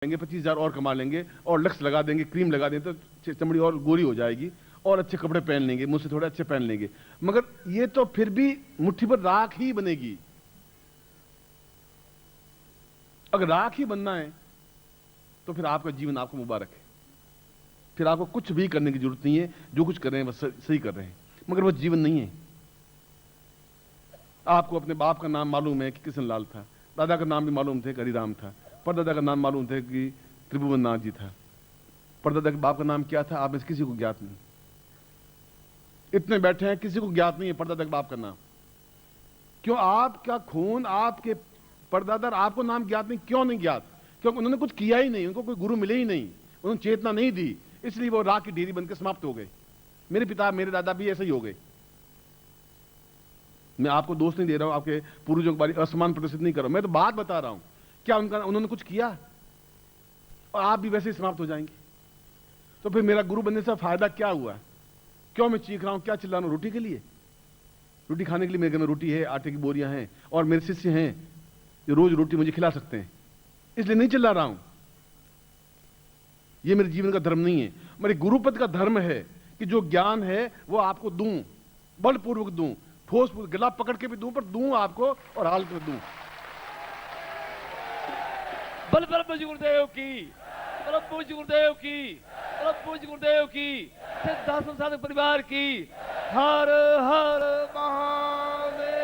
लेंगे, 25,000 और कमा लेंगे और लक्स लगा देंगे, क्रीम लगा देंगे तो चमड़ी और गोरी हो जाएगी और अच्छे कपड़े पहन लेंगे, मुझसे थोड़े अच्छे पहन लेंगे। मगर ये तो फिर भी मुट्ठी पर राख ही बनेगी। अगर राख ही बनना है तो फिर आपका जीवन आपको मुबारक है, फिर आपको कुछ भी करने की जरूरत नहीं है। जो कुछ कर रहे हैं बस सही कर रहे हैं, मगर वह जीवन नहीं है। आपको अपने बाप का नाम मालूम है कि किशन लाल था, दादा का नाम भी मालूम थे कि हरिराम था, परदादा का नाम मालूम थे कि त्रिभुवन नाथ जी था। परदादा के बाप का नाम क्या था आप में से किसी को ज्ञात नहीं। इतने बैठे हैं किसी को ज्ञात नहीं है परदादा के बाप का नाम। क्यों? आपका खून, आपके परदादा, आपको नाम ज्ञात नहीं। क्यों नहीं ज्ञात? क्योंकि उन्होंने कुछ किया ही नहीं, उनको कोई गुरु मिले ही नहीं, उन्होंने चेतना नहीं दी, इसलिए वो राख की ढेरी बनकर समाप्त हो गए। मेरे पिता, मेरे दादा भी ऐसे ही हो गए। मैं आपको दोष नहीं दे रहा हूं, आपके पूर्वजों के बारे में असमान प्रदर्शित नहीं कर रहा हूं, मैं तो बात बता रहा हूं। क्या उन्होंने कुछ किया? और आप भी वैसे ही समाप्त हो जाएंगे। तो फिर मेरा गुरु बनने से फायदा क्या हुआ? क्यों मैं चीख रहा हूं, क्या चिल्ला रहा हूं? रोटी के लिए? रोटी खाने के लिए मेरे घर में रोटी है, आटे की बोरियां हैं और मेरे शिष्य हैं जो रोज रोटी मुझे खिला सकते हैं, इसलिए नहीं चिल्ला रहा हूं। यह मेरे जीवन का धर्म नहीं है। मेरे गुरुपद का धर्म है कि जो ज्ञान है वो आपको दूं, बलपूर्वक दूं, ठोस गला पकड़ के भी दूं, पर दूं आपको और हाल कर दूं। बल बल पूज्य गुरुदेव की, बल पूज्य गुरुदेव की, बल पूज्य गुरुदेव की, सिद्धाश्रम साधक परिवार की। हर हर महादेव।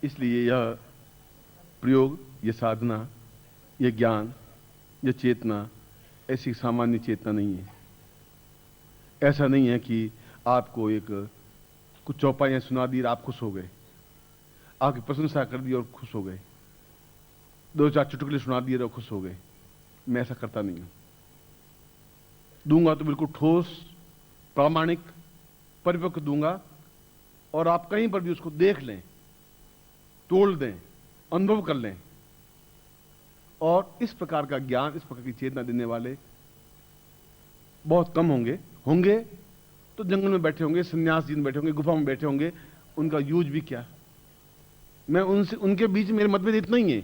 इसलिए यह प्रयोग, यह साधना, यह ज्ञान, यह चेतना ऐसी सामान्य चेतना नहीं है। ऐसा नहीं है कि आपको एक कुछ चौपाइयां सुना दी और आप खुश हो गए, आपकी प्रशंसा कर दी और खुश हो गए, दो चार चुटकुले सुना दिए और खुश हो गए। मैं ऐसा करता नहीं हूं। दूंगा तो बिल्कुल ठोस, प्रामाणिक, परिपक्व दूंगा, और आप कहीं पर भी उसको देख लें, तोड़ दें, अनुभव कर लें। और इस प्रकार का ज्ञान, इस प्रकार की चेतना देने वाले बहुत कम होंगे। होंगे तो जंगल में बैठे होंगे, सन्यास जी में बैठे होंगे, गुफा में बैठे होंगे, उनका यूज भी क्या? मैं उनसे, उनके बीच मेरे मतभेद इतना ही है।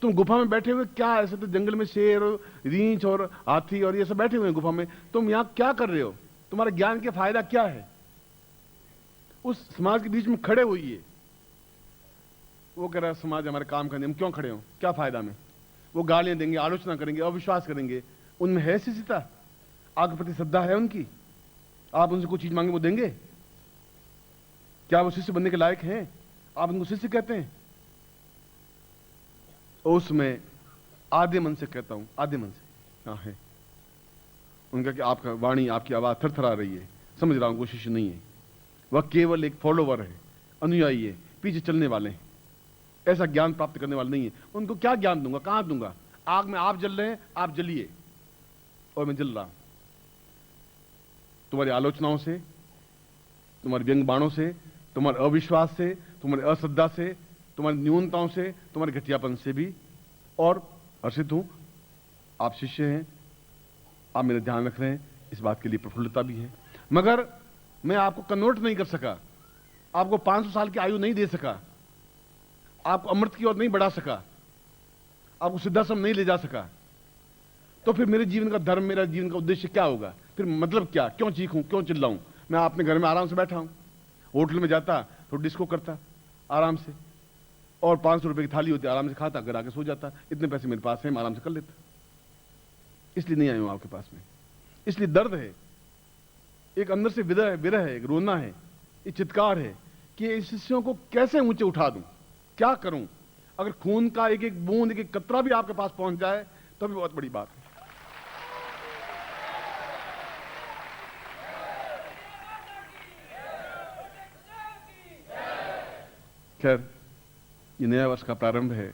तुम गुफा में बैठे हुए क्या, ऐसे तो जंगल में शेर और रींछ और हाथी और ये सब बैठे हुए हैं गुफा में, तुम यहां क्या कर रहे हो? तुम्हारे ज्ञान के फायदा क्या है? उस समाज के बीच में खड़े हुई है। वो कह रहा है समाज हमारे काम करने, हम क्यों खड़े हो, क्या फायदा में? वो गालियां देंगे, आलोचना करेंगे, अविश्वास करेंगे। उनमें है शिष्यता? आपके प्रति श्रद्धा है उनकी? आप उनसे कुछ चीज मांगे वो देंगे? क्या वो शिष्य बनने के लायक हैं? आप उनको शिष्य कहते हैं? उसमें आधे मन से कहता हूं, आधे मन से हाँ है उनका कि आपका वाणी, आपकी आवाज थरथरा रही है, समझ रहा हूं वो शिष्य नहीं है, वह केवल एक फॉलोवर है, अनुयायी है, पीछे चलने वाले हैं, ऐसा ज्ञान प्राप्त करने वाले नहीं है। उनको क्या ज्ञान दूंगा, कहां दूंगा? आग में आप जल रहे हैं, आप जलिए और मैं जल रहा हूं। तुम्हारी आलोचनाओं से, तुम्हारे व्यंग बाणों से, तुम्हारे अविश्वास से, तुम्हारी अश्रद्धा से, तुम्हारी न्यूनताओं से, तुम्हारे घटियापन से भी और हर्षित हूं। आप शिष्य हैं, आप मेरा ध्यान रख रहे हैं, इस बात के लिए प्रफुल्लता भी है। मगर मैं आपको कन्वर्ट नहीं कर सका, आपको 500 साल की आयु नहीं दे सका, आपको अमृत की ओर नहीं बढ़ा सका, आपको सिद्धाश्रम नहीं ले जा सका। तो फिर मेरे जीवन का धर्म, मेरा जीवन का उद्देश्य क्या होगा? फिर मतलब क्या? क्यों चीखूं, क्यों चिल्लाऊं? मैं अपने घर में आराम से बैठा हूं, होटल में जाता तो डिस्को करता आराम से, और 500 रुपए की थाली होती, आराम से खाता, घर आके सो जाता। इतने पैसे मेरे पास हैं, मैं आराम से कर लेता। इसलिए नहीं आया हूं आपके पास में, इसलिए दर्द है, एक अंदर से विरह है, एक रोना है, एक चित्कार है कि इन शिष्यों को कैसे ऊंचे उठा दूं, क्या करूं? अगर खून का एक एक बूंद, एक एक कतरा भी आपके पास पहुंच जाए तो भी बहुत बड़ी बात है। खैर, ये नया वर्ष का प्रारंभ है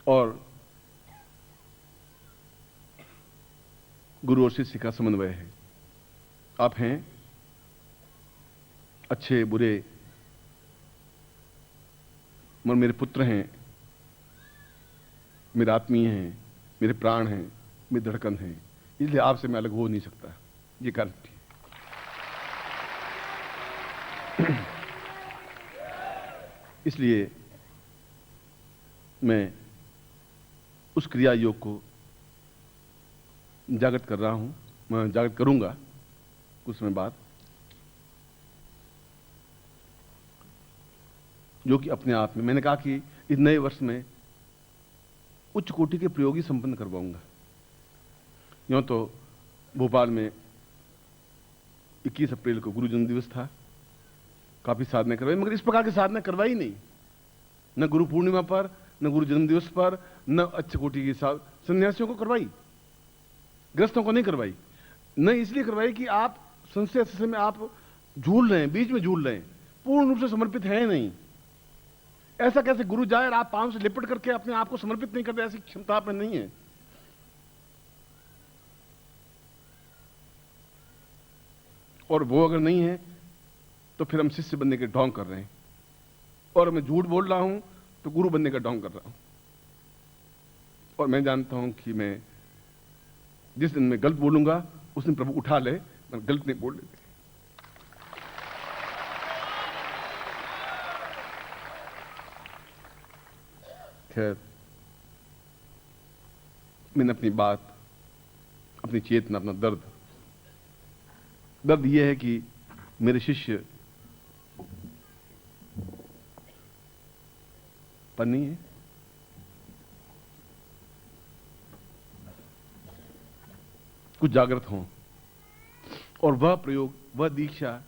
और गुरु और शिष्य का समन्वय है। आप हैं अच्छे बुरे, मगर मेरे पुत्र हैं, मेरे आत्मीय हैं, मेरे प्राण हैं, मेरी धड़कन हैं, इसलिए आपसे मैं अलग हो नहीं सकता। ये गारंटी है। इसलिए मैं उस क्रिया योग को जागृत कर रहा हूं, मैं जागृत करूंगा कुछ समय बाद, जो कि अपने आप में मैंने कहा कि इस नए वर्ष में उच्च कोटि के प्रयोग ही संपन्न करवाऊंगा। यूं तो भोपाल में 21 अप्रैल को गुरु जन्म दिवस था, काफी साधना करवाई, मगर इस प्रकार की साधना करवाई नहीं, न गुरु पूर्णिमा पर, न गुरु जन्म दिवस पर, न अच्छ कोटि के साथ सन्यासियों को करवाई, ग्रस्तों को नहीं करवाई। न इसलिए करवाई कि आप संशय में आप झूल रहे हैं, बीच में झूल रहे हैं, पूर्ण रूप से समर्पित है नहीं। ऐसा कैसे गुरु जाए और आप पांव से लिपट करके अपने आप को समर्पित नहीं करते, ऐसी क्षमता आप में नहीं है। और वो अगर नहीं है तो फिर हम शिष्य बनने के ढोंग कर रहे हैं, और मैं झूठ बोल रहा हूं तो गुरु बनने का ढोंग कर रहा हूं। और मैं जानता हूं कि मैं जिस दिन मैं गलत बोलूंगा उस दिन प्रभु उठा ले, मैं गलत नहीं बोल लेते। खैर, मैंने अपनी बात, अपनी चेतना, अपना दर्द यह है कि मेरे शिष्य पर नहीं है, कुछ जागृत हों और वह प्रयोग, वह दीक्षा,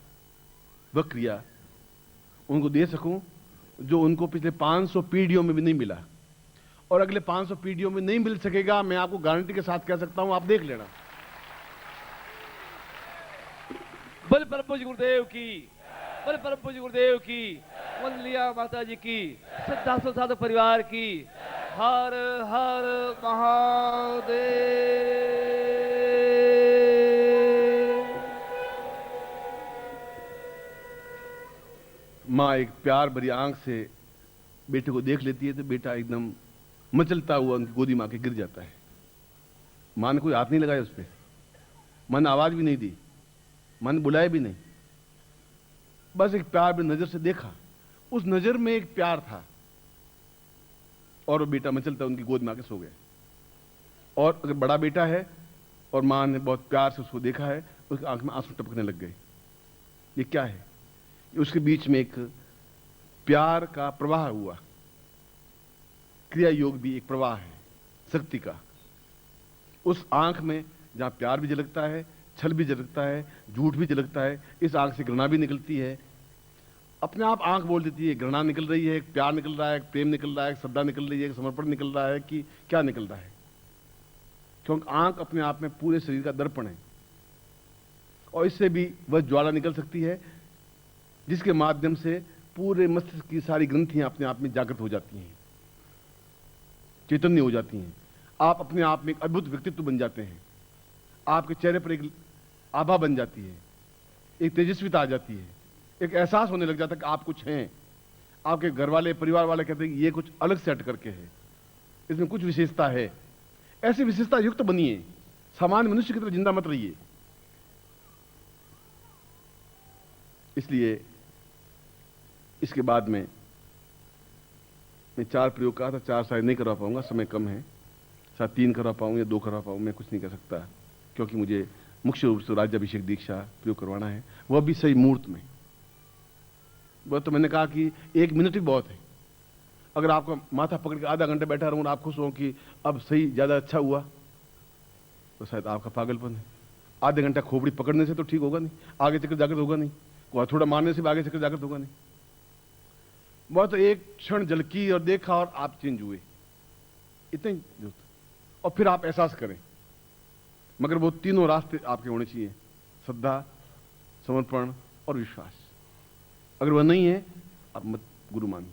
वह क्रिया उनको दे सकूं जो उनको पिछले 500 पीढ़ियों में भी नहीं मिला, और अगले 500 पीढ़ियों में नहीं मिल सकेगा। मैं आपको गारंटी के साथ कह सकता हूं, आप देख लेना। बल परम पूज्य गुरुदेव की, बल परम पूज्य गुरुदेव की, वंदलिया माता जी की, सिद्धाश्रम साधक परिवार की। हर हर महादेव। माँ एक प्यार भरी आंख से बेटे को देख लेती है तो बेटा एकदम मचलता हुआ उनकी गोदी माँ के गिर जाता है। माँ ने कोई हाथ नहीं लगाया उस पर, माँ ने आवाज भी नहीं दी, माँ ने बुलाया भी नहीं, बस एक प्यार भरी नजर से देखा। उस नजर में एक प्यार था, और वो बेटा मचलता उनकी गोद में आके सो गया। और अगर बड़ा बेटा है और माँ ने बहुत प्यार से उसको देखा है, उसकी आंख में आंसू टपकने लग गए। ये क्या है? उसके बीच में एक प्यार का प्रवाह हुआ। क्रिया योग भी एक प्रवाह है शक्ति का। उस आंख में जहां प्यार भी झलकता है, छल भी झलकता है, झूठ भी झलकता है, इस आंख से घृणा भी निकलती है। अपने आप आंख बोल देती है, घृणा निकल रही है, एक प्यार निकल रहा है, एक प्रेम निकल रहा है, एक श्रद्धा निकल रही है, एक समर्पण निकल रहा है, कि क्या निकल रहा है? क्योंकि आंख अपने आप में पूरे शरीर का दर्पण है, और इससे भी वह ज्वाला निकल सकती है जिसके माध्यम से पूरे मस्तिष्क की सारी ग्रंथियां अपने आप में जागृत हो जाती हैं, चैतन्य हो जाती हैं। आप अपने आप में एक अद्भुत व्यक्तित्व बन जाते हैं, आपके चेहरे पर एक आभा बन जाती है, एक तेजस्विता आ जाती है, एक एहसास होने लग जाता है कि आप कुछ हैं। आपके घर वाले, परिवार वाले कहते हैं कि ये कुछ अलग से हट करके है, इसमें कुछ विशेषता है। ऐसी विशेषता युक्त बनिए, सामान्य मनुष्य की तरह जिंदा मत रहिए। इसलिए इसके बाद में मैं 4 प्रयोग कहा था, 4 शायद नहीं करवा पाऊंगा, समय कम है, शायद 3 करवा पाऊं या 2 करवा पाऊं, मैं कुछ नहीं कर सकता, क्योंकि मुझे मुख्य रूप से राज्याभिषेक दीक्षा प्रयोग करवाना है, वह भी सही मुहूर्त में। वह तो मैंने कहा कि 1 मिनट ही बहुत है। अगर आपका माथा पकड़ के आधा घंटा बैठा रहूं और आप खुश हो कि अब सही ज्यादा अच्छा हुआ, तो शायद आपका पागलपन है। आधे घंटा खोपड़ी पकड़ने से तो ठीक होगा नहीं, आगे चक्कर जागृत होगा नहीं, थोड़ा मारने से भी आगे चक्कर जागृत होगा नहीं। वह तो एक क्षण झलकी और देखा और आप चेंज हुए, इतना ही। और फिर आप एहसास करें, मगर वो तीनों रास्ते आपके होने चाहिए, श्रद्धा, समर्पण और विश्वास। अगर वह नहीं है, आप मत गुरु मानिए,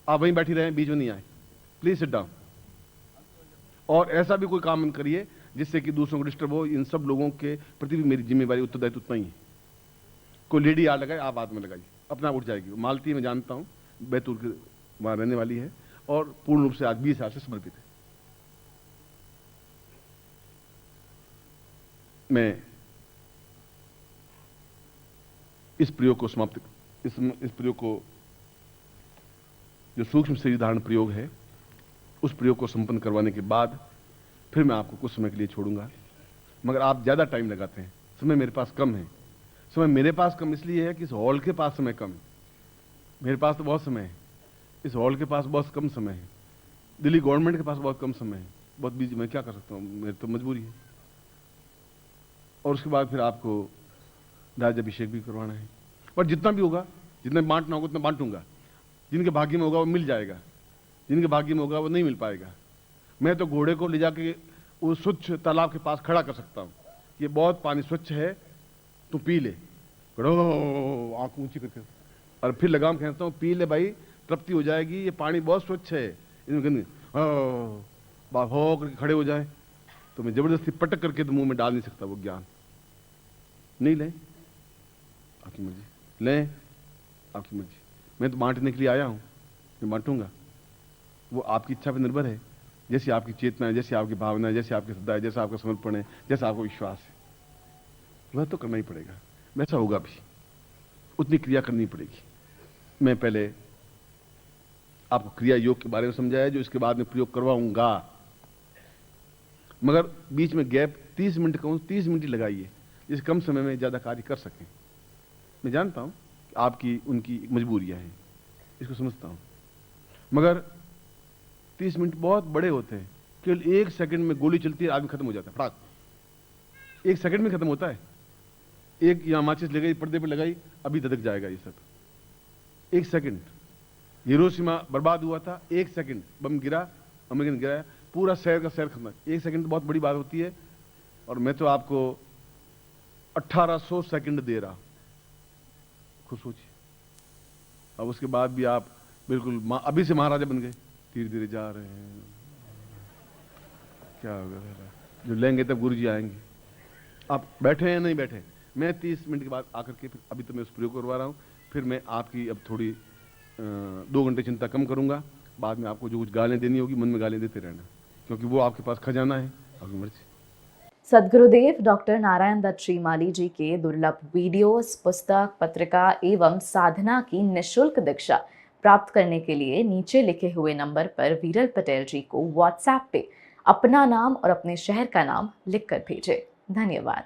आप वहीं बैठी रहें, बीच में नहीं आए, प्लीज सिट डाउन। और ऐसा भी कोई काम करिए जिससे कि दूसरों को डिस्टर्ब हो। इन सब लोगों के प्रति भी मेरी जिम्मेवारी, उत्तरदायित्व उतना ही है। कोई लेडी आ लगाए, आप बाद में लगाइए, अपना उठ जाएगी। मालती मैं जानता हूं, बैतूल के वहां रहने वाली है और पूर्ण रूप से आज 20 साल से समर्पित है। मैं इस प्रयोग को समाप्त इस प्रयोग को, जो सूक्ष्म शरीर धारण प्रयोग है, उस प्रयोग को संपन्न करवाने के बाद फिर मैं आपको कुछ समय के लिए छोड़ूंगा। मगर आप ज़्यादा टाइम लगाते हैं, समय मेरे पास कम है। समय मेरे पास कम इसलिए है कि इस हॉल के पास समय कम है। मेरे पास तो बहुत समय है, इस हॉल के पास बहुत कम समय है, दिल्ली गवर्नमेंट के पास बहुत कम समय है, बहुत बिजी। मैं क्या कर सकता हूँ, मेरी तो मजबूरी है। और उसके बाद फिर आपको राज्याभिषेक भी करवाना है। पर जितना भी होगा, जितना बांटना होगा उतना बांटूंगा। जिनके भाग्य में होगा वो मिल जाएगा, जिनके भाग्य में होगा वो नहीं मिल पाएगा। मैं तो घोड़े को ले जाके वो स्वच्छ तालाब के पास खड़ा कर सकता हूँ, ये बहुत पानी स्वच्छ है, तू पी ले, आंख ऊंची करके, और फिर लगाम खींचता हूँ, पी ले भाई, तृप्ति हो जाएगी, ये पानी बहुत स्वच्छ है। इसमें हो करके खड़े हो जाए तो मैं जबरदस्ती पटक करके तो मुंह में डाल नहीं सकता वो ज्ञान। नहीं ले, आपकी मर्जी, लें, आपकी मर्जी। मैं तो बांटने के लिए आया हूं, मैं बांटूंगा। वो आपकी इच्छा पर निर्भर है, जैसी आपकी चेतना है, जैसी आपकी भावना है, जैसी आपकी श्रद्धा है, जैसा आपका समर्पण है, जैसा आपका विश्वास है, वह तो करना ही पड़ेगा। वैसा होगा भी, उतनी क्रिया करनी पड़ेगी। मैं पहले आपको क्रिया योग के बारे में समझाया, जो इसके बाद में प्रयोग करवाऊंगा। मगर बीच में गैप 30 मिनट कहूँ, 30 मिनट ही लगाइए, जिस कम समय में ज्यादा कार्य कर सकें। मैं जानता हूं आपकी उनकी मजबूरियां हैं, इसको समझता हूं, मगर 30 मिनट बहुत बड़े होते हैं। केवल 1 सेकंड में गोली चलती है, आदमी खत्म हो जाता है, फटाक, 1 सेकंड में खत्म होता है। एक यहाँ माचिस लगाई, पर्दे पर लगाई, अभी धधक जाएगा ये सब। 1 सेकंड, हिरोशिमा बर्बाद हुआ था, 1 सेकंड बम गिरा, अमेरिकन गिराया, पूरा शहर का शहर खत्म। 1 सेकंड तो बहुत बड़ी बात होती है, और मैं तो आपको 1800 सेकंड दे रहा। खुद सोचिए। अब उसके बाद भी आप बिल्कुल अभी से महाराजा बन गए, धीरे धीरे जा रहे हैं, क्या होगा? जो लेंगे तब गुरुजी आएंगे। आप बैठे हैं, नहीं बैठे? मैं 30 मिनट के बाद आकर के, फिर अभी तो मैं उस प्रयोग करवा रहा हूँ, फिर मैं आपकी अब थोड़ी 2 घंटे चिंता कम करूंगा। बाद में आपको जो कुछ गालें देनी होगी, मन में गालें देते रहना, क्योंकि वो आपके पास खजाना है, आपकी मर्जी। सद्गुरुदेव डॉक्टर नारायण दत्त श्रीमाली जी के दुर्लभ वीडियोस, पुस्तक, पत्रिका एवं साधना की निःशुल्क दीक्षा प्राप्त करने के लिए नीचे लिखे हुए नंबर पर वीरल पटेल जी को व्हाट्सएप पे अपना नाम और अपने शहर का नाम लिखकर भेजें। धन्यवाद।